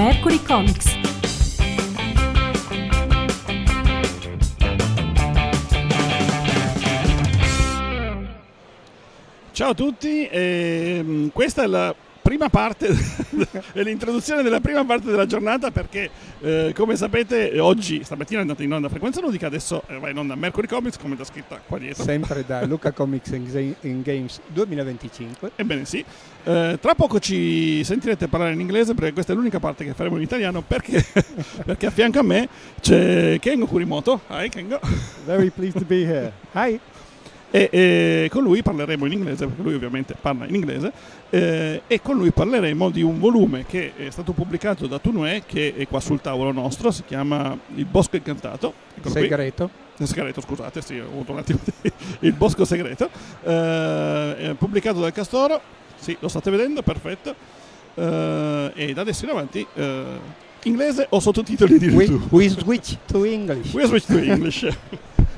Mercury Comics. Ciao a tutti, questa è la prima parte, è l'introduzione della prima parte della giornata perché come sapete oggi, stamattina è andata in onda Frequenza Ludica, adesso va in onda Mercury Comics come da scritta qua dietro. Sempre da Lucca Comics Games 2025. Ebbene sì, tra poco ci sentirete parlare in inglese perché questa è l'unica parte che faremo in italiano perché a fianco a me c'è Kengo Kurimoto. Hi Kengo. Very pleased to be here. Hi. E con lui parleremo in inglese perché lui ovviamente parla in inglese e con lui parleremo di un volume che è stato pubblicato da Tunue che è qua sul tavolo nostro, si chiama Il bosco incantato. Segreto. Segreto, scusate, sì, ho avuto un attimo Il bosco segreto, pubblicato dal Castoro, sì, lo state vedendo, perfetto, e da adesso in avanti inglese o sottotitoli di YouTube. We switch to English. We switch to English.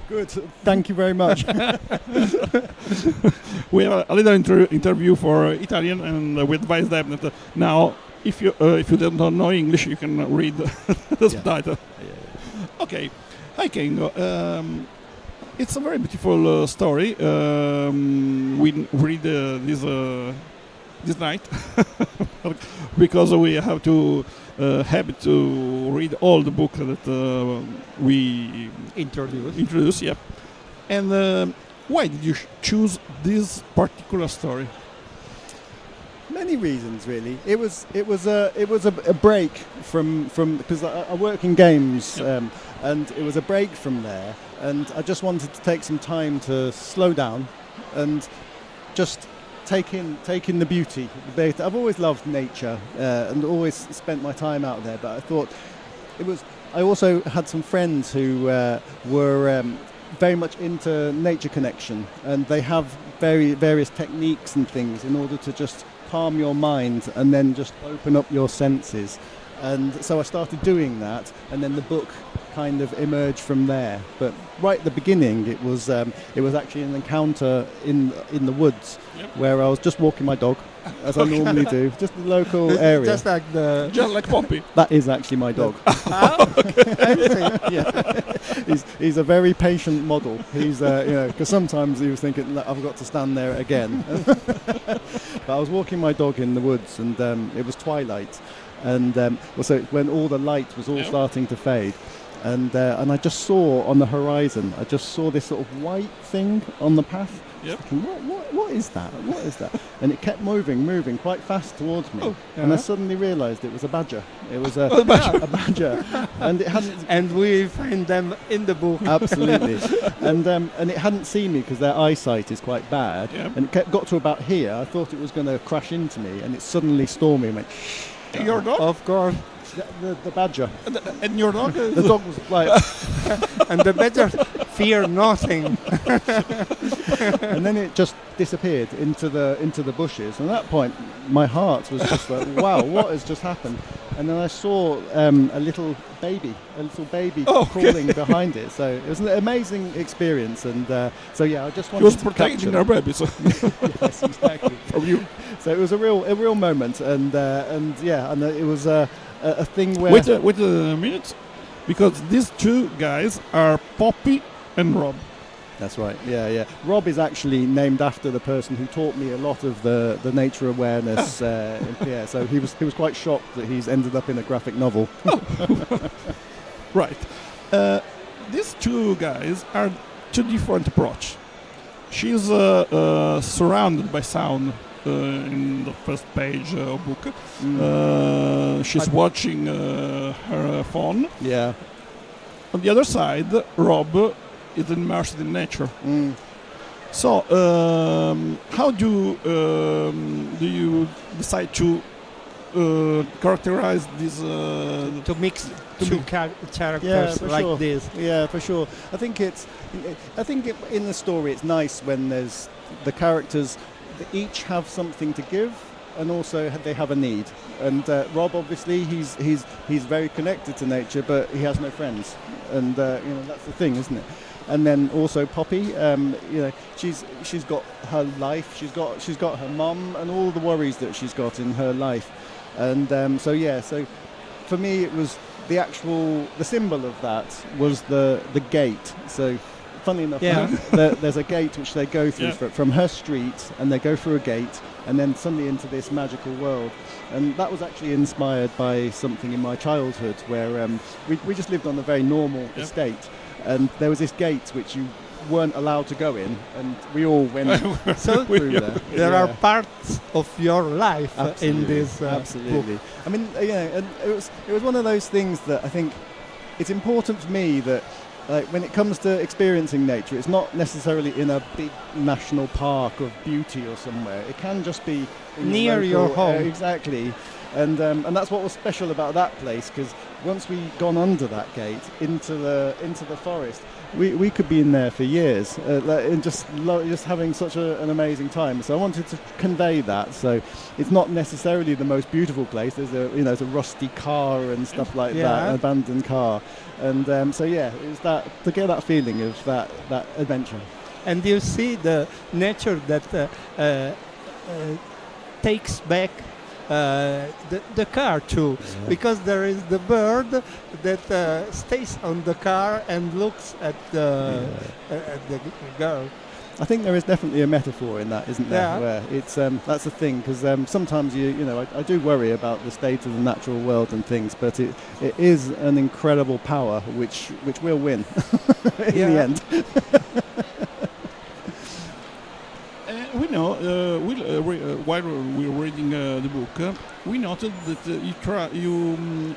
Good, thank you very much. We have a little interview for Italian, and we advise them that now, if you don't know English, you can read the subtitle. Yeah. Okay, hi Kengo. It's a very beautiful story. We read this night because we have to read all the book that we introduce. Yeah. And why did you choose this particular story? Many reasons, really. It was a break from because I work in games, and it was a break from there, and I just wanted to take some time to slow down and just take in the beauty. I've always loved nature and always spent my time out there, but I thought I also had some friends who were very much into nature connection, and they have various techniques and things in order to just calm your mind and then just open up your senses. And so I started doing that, and then the book kind of emerged from there. But right at the beginning, it was actually an encounter in the woods, where I was just walking my dog, as I normally do, just the local area. Just like Poppy. That is actually my dog. He's a very patient model. He's because sometimes he was thinking, I've got to stand there again. But I was walking my dog in the woods, and it was twilight. And also when all the light was all starting to fade, and I just saw on the horizon, I just saw this sort of white thing on the path. Yep. Thinking, what is that? What is that? And it kept moving quite fast towards me. And I suddenly realised it was a badger. It was a badger, and it hadn't. And we find them in the book. Absolutely. And it hadn't seen me because their eyesight is quite bad. Yep. And it got to about here. I thought it was going to crash into me, and it suddenly saw me and went. Your dog? Of course. The badger. And your dog? The dog was like... And the badger fear nothing. And then it just disappeared into the bushes. And at that point, my heart was just like, wow, what has just happened? And then I saw a little baby crawling behind it. So it was an amazing experience. And so I just wanted to capture. He was protecting our baby. So. Yes, exactly. From you. So it was a real moment. And it was a thing where... Wait a minute, because these two guys are Poppy and Rob. That's right, yeah. Rob is actually named after the person who taught me a lot of the nature awareness. So he was quite shocked that he's ended up in a graphic novel. Right. These two guys are two different approach. She's surrounded by sound. In the first page of book, she's watching her phone. Yeah. On the other side, Rob is immersed in nature. So, how do you decide to characterize this? To mix two characters like this. Yeah, for sure. I think in the story it's nice when there's the characters. They each have something to give, and also they have a need. And Rob, obviously, he's very connected to nature, but he has no friends, and that's the thing, isn't it? And then also Poppy, she's got her life, she's got her mum, and all the worries that she's got in her life, and so for me, it was the symbol of that was the gate. So, funny enough, there's a gate which they go through from her street, and they go through a gate, and then suddenly into this magical world. And that was actually inspired by something in my childhood where we just lived on a very normal estate, and there was this gate which you weren't allowed to go in, and we all went through there. There are parts of your life in this absolutely. book. I mean, and it was one of those things that I think it's important for me that, like, when it comes to experiencing nature, it's not necessarily in a big national park of beauty or somewhere. It can just be in near your home. Exactly. And that's what was special about that place, because once we gone under that gate into the forest, we could be in there for years, and just having such an amazing time. So I wanted to convey that. So it's not necessarily the most beautiful place. There's a rusty car and stuff like that, an abandoned car, and it was that, to get that feeling of that adventure. And you see the nature that takes back the car too, because there is the bird that stays on the car and looks at the girl. I think there is definitely a metaphor in that, isn't there? Where it's that's the thing, because sometimes I do worry about the state of the natural world and things, but it is an incredible power which will win in the end. We know, while we were reading the book, we noted that you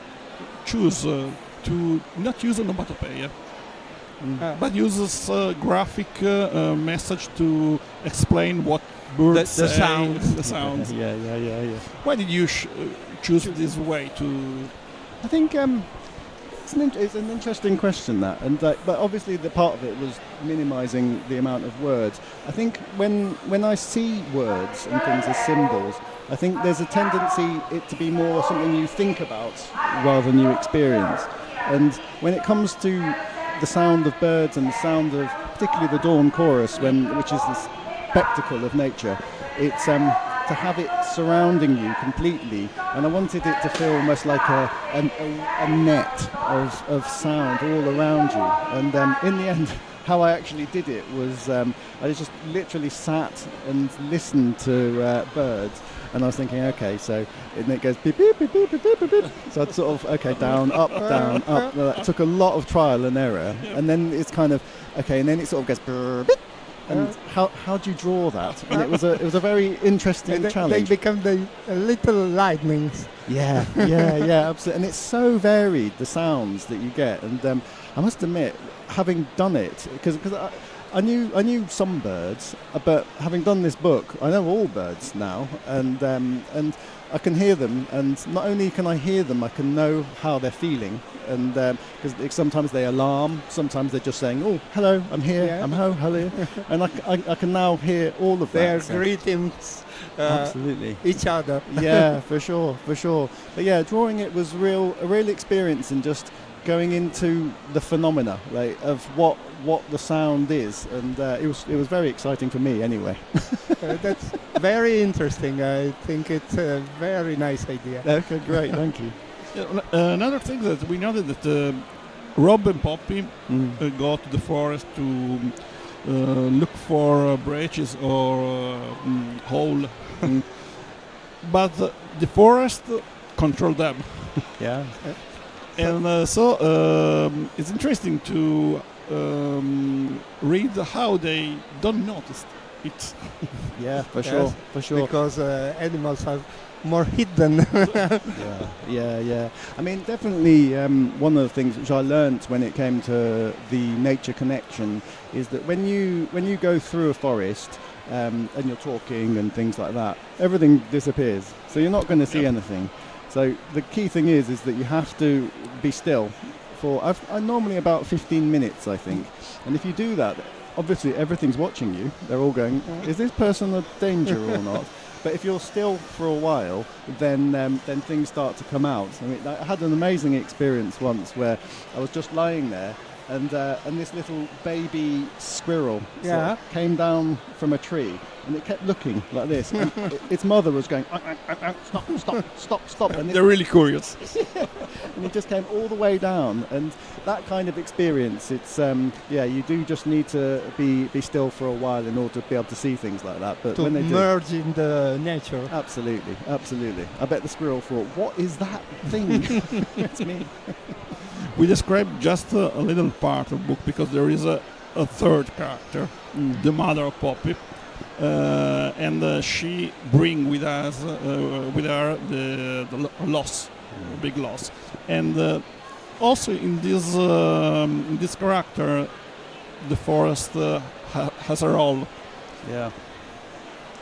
choose to not use onomatopoeia, but uses graphic message to explain what birds say, the sounds. Yeah. Why did you choose this way to? I think it's an interesting question, that, and but obviously the part of it was minimising the amount of words. I think when I see words and things as symbols, I think there's a tendency it to be more something you think about rather than you experience. And when it comes to the sound of birds and the sound of particularly the dawn chorus, which is the spectacle of nature, it's to have it surrounding you completely, and I wanted it to feel almost like a net of sound all around you. And in the end, how I actually did it was I just literally sat and listened to birds, and I was thinking, okay, so it goes beep, beep, beep, beep, beep, beep, beep. So I'd sort of, okay, down, up, down, up. It took a lot of trial and error, and then it's kind of, okay, and then it sort of goes beep. And how do you draw that? And it was a very interesting challenge. They become the little lightnings. Yeah, absolutely. And it's so varied, the sounds that you get. And I must admit, having done it, because I knew some birds, but having done this book, I know all birds now, and I can hear them, and not only can I hear them, I can know how they're feeling, and because sometimes they alarm, sometimes they're just saying, "Oh, hello, I'm here, I'm hello," and I can now hear all of that. Their greetings, absolutely, each other. Yeah, for sure. But yeah, drawing it was a real experience, and just going into the phenomena, like, of what the sound is, and it was very exciting for me anyway. That's very interesting. I think it's a very nice idea. Okay, great, thank you. Another thing that we noted that Rob and Poppy go to the forest to look for breaches or hole, but the forest control them. Yeah. And so it's interesting to read how they don't notice it. Yeah, for sure. Because animals are more hidden. Yeah. I mean, definitely one of the things which I learnt when it came to the nature connection is that when you go through a forest and you're talking and things like that, everything disappears. So you're not going to see anything. So the key thing is that you have to be still for normally about 15 minutes, I think. And if you do that, obviously everything's watching you. They're all going, is this person a danger or not? But if you're still for a while, then things start to come out. I mean, I had an amazing experience once where I was just lying there, and this little baby squirrel Yeah. came down from a tree, and it kept looking like this. And its mother was going, stop, and They're really curious. and it just came all the way down. And that kind of experience, it's you do just need to be still for a while in order to be able to see things like that. But To when they do, merge in the nature. absolutely. I bet the squirrel thought, what is that thing? It's me. We described just a little part of the book because there is a third character, the mother of Poppy, and she bring with her the loss, big loss, and also in this character, the forest has a role. Yeah.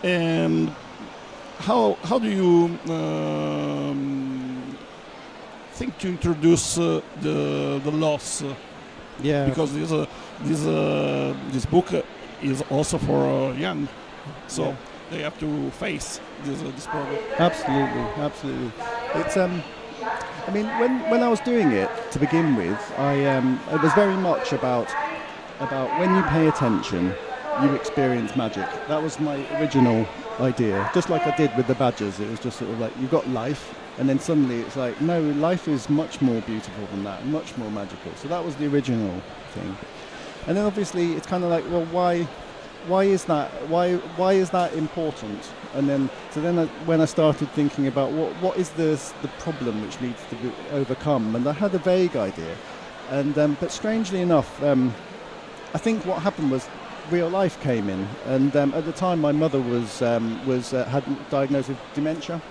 And how do you think to introduce the loss? Yeah. Because this book is also for young, so they have to face this problem. Absolutely. It's I mean, when I was doing it to begin with, it was very much about when you pay attention, you experience magic. That was my original idea. Just like I did with the badgers, it was just sort of like you've got life, and then suddenly it's like, no, life is much more beautiful than that, much more magical. So that was the original thing. And then obviously it's kind of like, well, why is that? Why is that important? And then when I started thinking about what is the problem which needs to be overcome, and I had a vague idea, and but strangely enough, I think what happened was real life came in, and at the time my mother had diagnosed with dementia,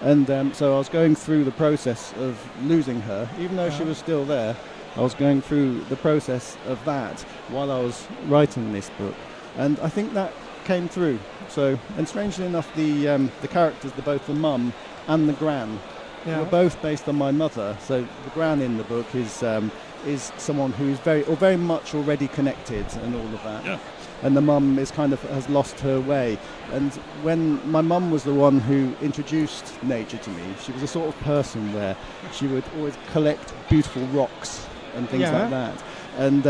and so I was going through the process of losing her, even though she was still there. I was going through the process of that while I was writing this book, and I think that came through. So, and strangely enough, the characters, both the mum and the gran, were both based on my mother. So the gran in the book is someone who is very much already connected and all of that. Yeah. And the mum has lost her way. And when my mum was the one who introduced nature to me, she was a sort of person where she would always collect beautiful rocks and things like that, and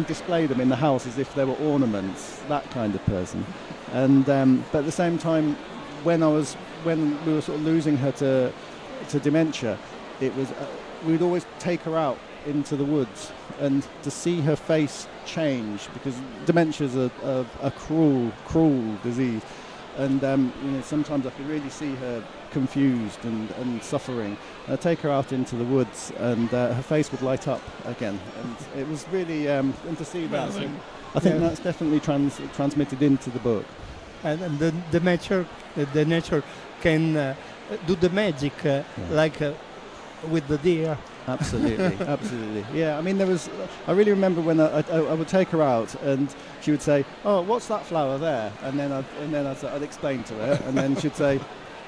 display them in the house as if they were ornaments. That kind of person. And but at the same time, when we were sort of losing her to dementia, it was we would always take her out into the woods, and to see her face change, because dementia is a cruel disease, and sometimes I could really see her confused and suffering. I'd take her out into the woods, and her face would light up again, and it was really and to see that. So I think that's definitely transmitted into the book. And the nature can do the magic like with the deer. Absolutely. Yeah, I mean, I really remember when I would take her out, and she would say, "Oh, what's that flower there?" And then I'd explain to her, and then she'd say,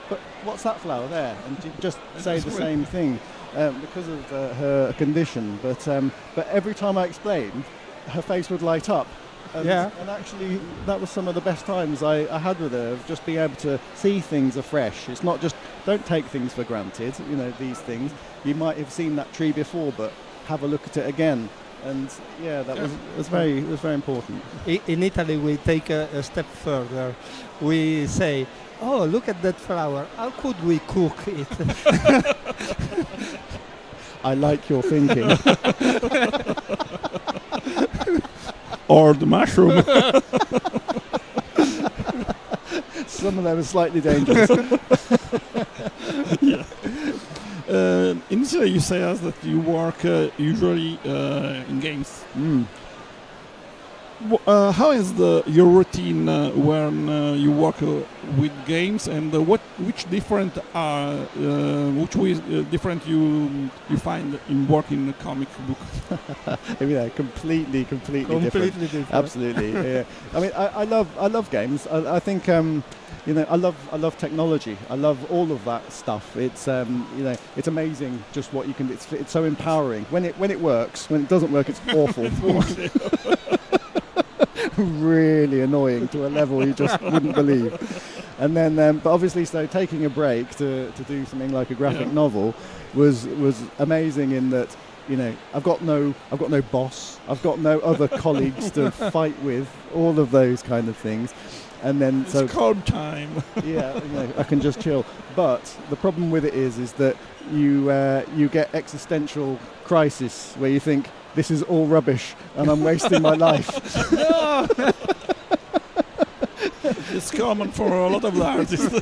"But what's that flower there?" And she'd just say the same thing because of her condition. But every time I explained, her face would light up. And actually, that was some of the best times I had with her, of just being able to see things afresh. It's not just, don't take things for granted, these things. You might have seen that tree before, but have a look at it again. And that was very important. In Italy, we take a step further. We say, "Oh, look at that flower. How could we cook it?" I like your thinking. Or the mushroom. Some of them are slightly dangerous. In Italy, you say us that you work usually in games. How is your routine when you work with games, and which different you find in working a comic book? Completely different. Absolutely. Yeah. I mean, I love games. I think I love technology. I love all of that stuff. It's it's amazing just what you can. It's so empowering when it works. When it doesn't work, it's awful. Really annoying to a level you just wouldn't believe. And then, but obviously, so taking a break to do something like a graphic novel was amazing in that You know, I've got no boss. I've got no other colleagues to fight with. All of those kind of things, and then it's calm time. Yeah, you know, I can just chill. But the problem with it is that you get existential crisis where you think this is all rubbish and I'm wasting my life. No. It's common for a lot of artists.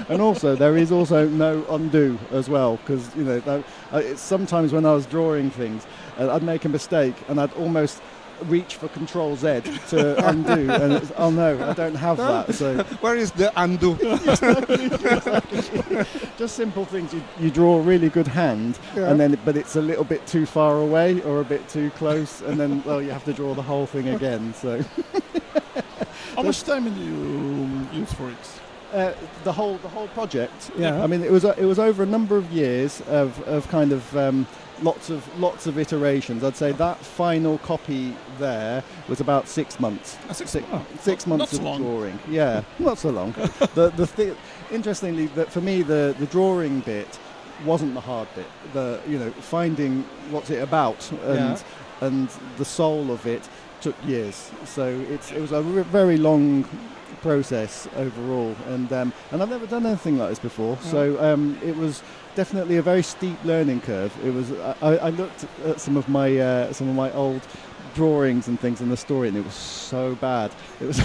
And also, there is also no undo as well, because you know, it's sometimes when I was drawing things, I'd make a mistake and I'd almost reach for Control Z to undo, and it's, oh no, I don't have that. So where is the undo? Exactly. Just simple things. You draw a really good hand, and then but it's a little bit too far away or a bit too close, and then well, you have to draw the whole thing again. So. How much time did you use for it? The whole project. Yeah. I mean, it was over a number of years of kind of lots of iterations. I'd say that final copy there was about 6 months. 6 months of drawing. Yeah, not so long. Interestingly, that for me the drawing bit wasn't the hard bit. Finding what's it about and the soul of it took years. So it was a very long process overall, and I've never done anything like this before. So it was definitely a very steep learning curve. It was. I looked at some of my old drawings and things in the story, and it was so bad. It was.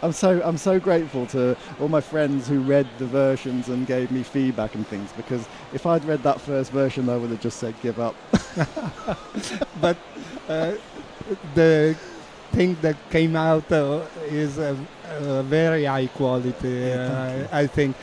I'm so grateful to all my friends who read the versions and gave me feedback and things, because if I'd read that first version, I would have just said give up. But the thing that came out is very high quality. I think.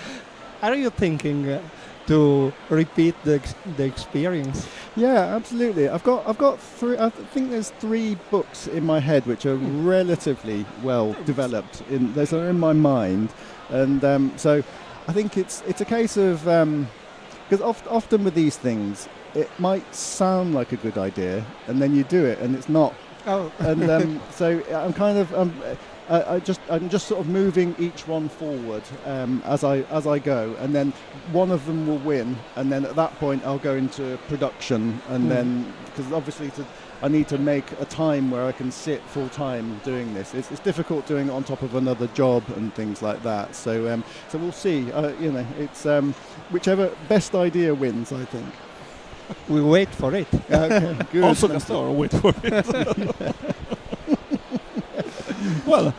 Are you thinking to repeat the experience? Yeah, absolutely. I've got three. I think there's 3 books in my head which are relatively well developed. They're in my mind, and so I think it's a case of because often with these things it might sound like a good idea, and then you do it and it's not. Oh. And so I'm kind of I'm just sort of moving each one forward as I go, and then one of them will win, and then at that point I'll go into production, and then because obviously I need to make a time where I can sit full time doing this. It's difficult doing it on top of another job and things like that. So we'll see. It's whichever best idea wins, I think. We wait for it. Okay, good. Also, Castoro, wait for it. Well,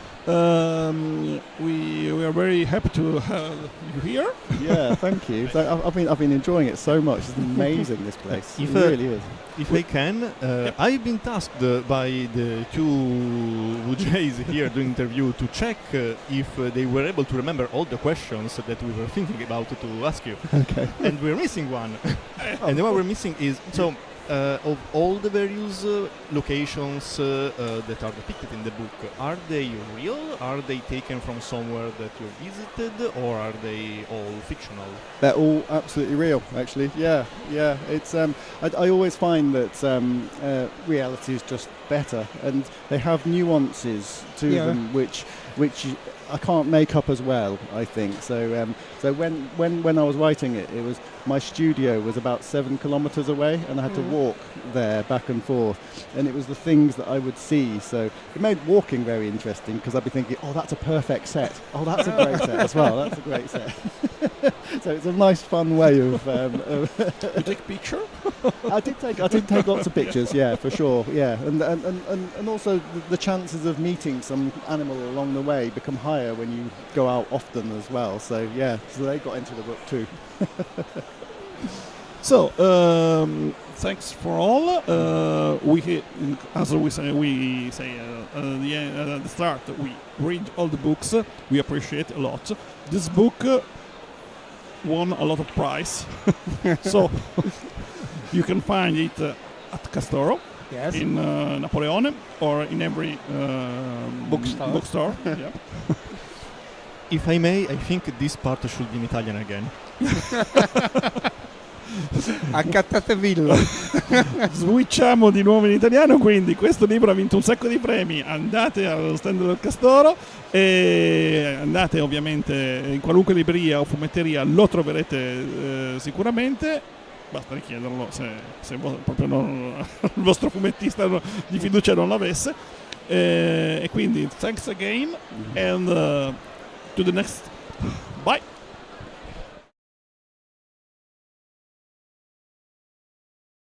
we are very happy to have you here. Yeah, thank you. So I've been enjoying it so much. It's amazing, this place. It really is. If I can, I've been tasked by the 2 VJs here doing interview to check if they were able to remember all the questions that we were thinking about to ask you. Okay. And we're missing one. And the one we're missing is of all the various locations that are depicted in the book, are they real? Are they taken from somewhere that you visited, or are they all fictional? They're all absolutely real, actually. Yeah. It's I always find that reality is just better, and they have nuances to them which I can't make up as well, I think. So when I was writing it, my studio was about 7 kilometers away, and I had to walk there back and forth, and it was the things that I would see. So it made walking very interesting, because I'd be thinking, oh, that's a perfect set. Oh, that's a great set as well. That's a great set. So it's a nice, fun way of. You take a picture? I did take lots of pictures. Yeah, for sure. Yeah, and also the chances of meeting some animal along the way become higher when you go out often as well. So they got into the book too. So thanks for all. As we say at the start, we read all the books. We appreciate a lot. This book won a lot of prize, so you can find it at Castoro, in Napoleone, or in every bookstore. Yeah. If I may, I think this part should be in Italian again. Accattatevillo. Switchiamo di nuovo in italiano, quindi questo libro ha vinto un sacco di premi. Andate allo stand del Castoro e andate ovviamente in qualunque libreria o fumetteria, lo troverete sicuramente. basta richiederlo se proprio il vostro fumettista di fiducia non l'avesse. E quindi thanks again and to the next. Bye.